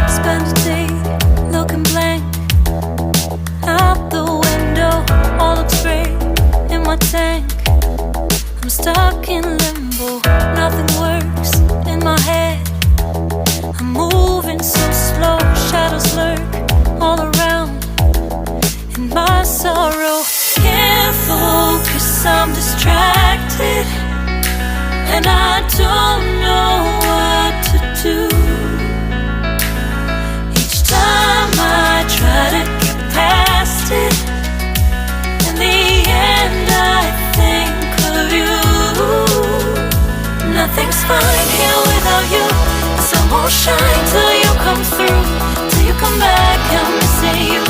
Spend a day looking blank out the window, all looks great in my tank. I'm stuck in limbo, nothing works in my head. I'm moving so slow, shadows lurk all around. In my sorrow, can't focus, I'm distracted, and I don't know what to do. Each time I try to get past it, in the end I think of you. Nothing's fine here without you. The sun won't shine till you come through, till you come back. I'm missing you.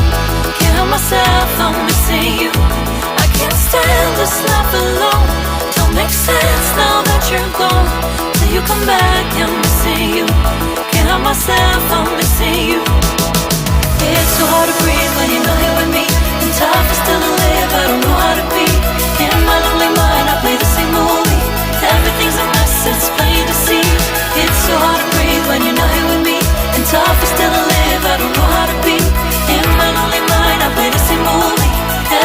Can't help myself, I'm missing you. I can't stand this life alone. Don't make sense now that you're gone. Till you come back, I'm missing you. Can't help myself, I'm missing you. It's so hard to breathe when you're not here with me. And tough is still to live, I don't know how to be. In my lonely mind, I play the same movie. Everything's a mess, it's plain to see. It's so hard to breathe when you're not here with me. And tough is still to live, I don't know how to be. In my lonely mind, I play the same movie.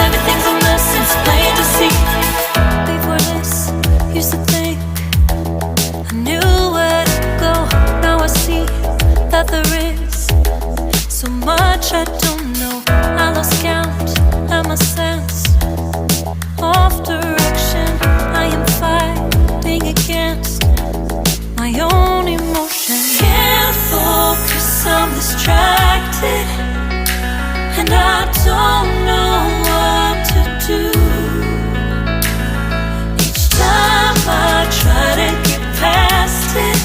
Everything's a mess, it's plain to see. Before this, used to think I knew where to go. Now I see that there is so much I don't know. I lost count at my sense of direction. I am fighting against my own emotion. Can't focus, I'm distracted, and I don't know what to do. Each time I try to get past it,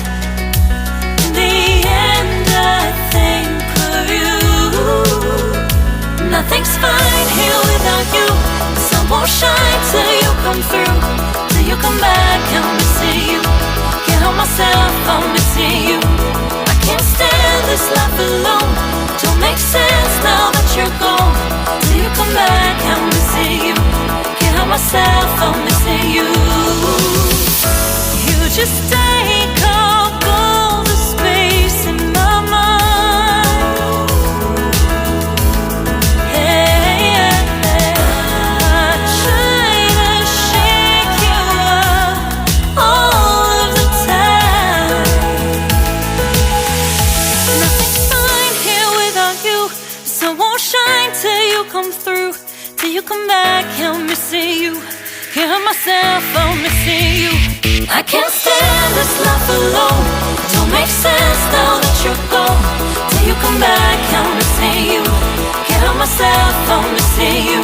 in the end I think of you. Nothing's fine here without you. The sun won't shine till you come through, till you come back. I'm missing you. Can't help myself, I'm missing you. I can't stand this life alone. Don't make sense now that you're gone. Till you come back, I'm missing you. Can't help myself, I'm missing you. You just take up all the space in my mind. Hey, I try to shake you up all of the time. Nothing's fine here without you. The sun won't shine till you come through, till you come back. I'm missing you. Can't help myself, I'm missing you. I can't stand this life alone. Don't make sense now that you're gone. Till you come back, I'm missing you. Can't help myself, I'm missing you.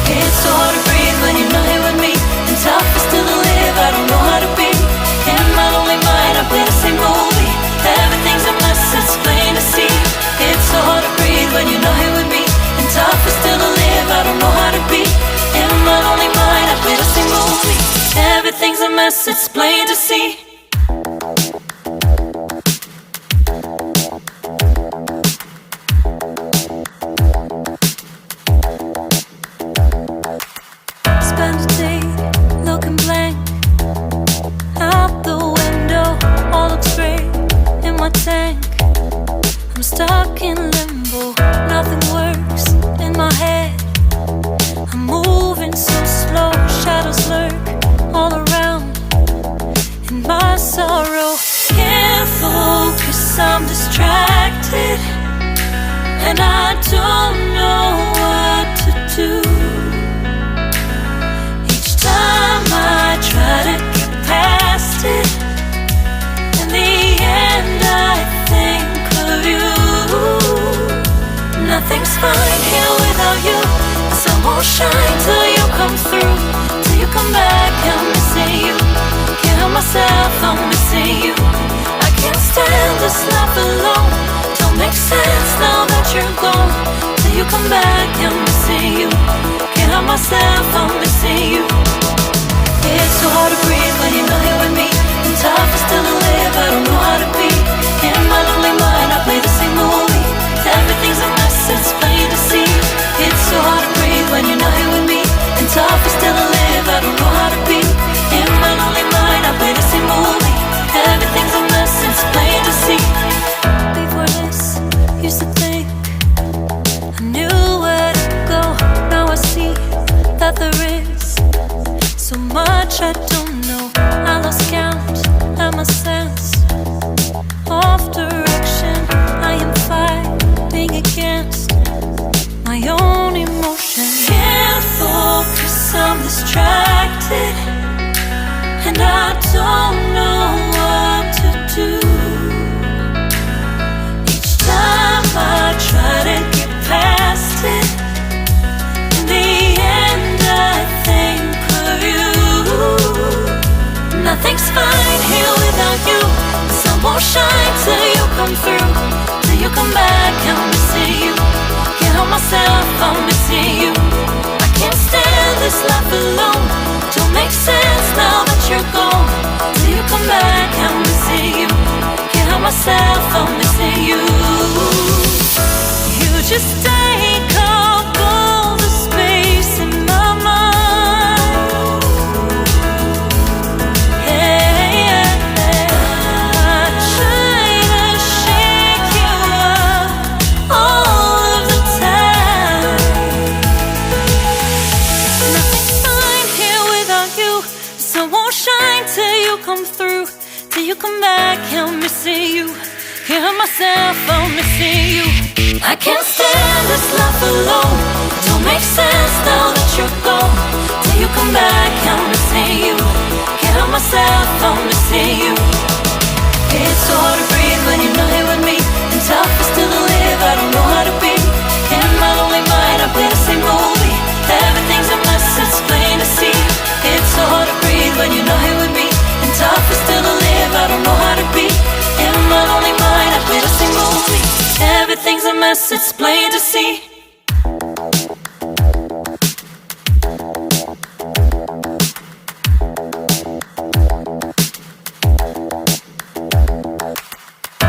It's so hard to breathe when you're not here with me. And tough is still to live, I don't know how to be. In my lonely mind, I play the same movie. Everything's a mess, it's plain to see. It's so hard to breathe when you're not here with me. And tough is still to live, I don't know how to be. In my lonely mind, I play the same movie. Everything's a mess, it's plain to see. Spend a day looking blank out the window, all looks great in my tank. I'm stuck in limbo, nothing works in my head. I'm moving so slow, shadows lurk all around. In my sorrow, can't focus, I'm distracted, and I don't know what to do. Each time I try to get past it, in the end I think of you. Nothing's fine here without you. The sun won't shine till you come through, till you come back. I'm missing you. Can't help myself, I'm missing you. I can't stand this life alone. Don't make sense now that you're gone. Till you come back, I'm missing you. Can't help myself, I'm missing you. It's so hard to breathe when you're not here with me. And tough is still to live, I don't know how to be. In my lonely mind, I play the same movie. Everything's a mess, it's plain to see. It's so hard to breathe when you're not much I don't know. I lost count at my sense of direction. I am fighting against my own emotion. Can't focus, I'm distracted, and I don't know what to do. Each time I try to get past it, in the end I think of you. Nothing's fine here without you. The sun won't shine till you come through, till you come back. I'm missing you. Can't help myself, I'm missing you. I can't stand this life alone. Don't make sense now that you're gone. Till you come back, I'm missing you. Can't help myself, I'm missing you. You just take up all the space in my mind. Yeah, I try to shake you up all of the time. Nothing's fine here without you. The sun won't shine till you come through, till you come back. I'm missing you. Can't help myself, I'm missing you. I can't stand this life alone. Don't make sense now that you're gone. Till you come back, I'm missing you. Can't help myself, I'm missing you. It's so hard to breathe when you're not here with me, and tough is still to live, I don't know how to be. In my lonely mind, I play the same movie. Everything's a mess, it's plain to see. It's so hard to breathe when you're not here with me, and tough is still to live, I don't know how to be. In my lonely mind, I play the same movie. Everything's a mess, it's plain to see.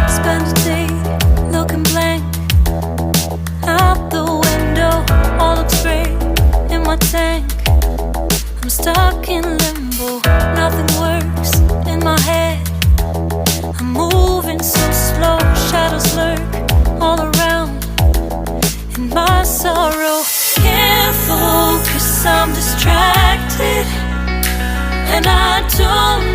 Spend a day looking blank out the window. All looks great in my tank. I'm stuck in limbo. Nothing works in my head. I'm moving so slow. Shadows lurk all around in my sorrow. Can't focus, I'm distracted, and I don't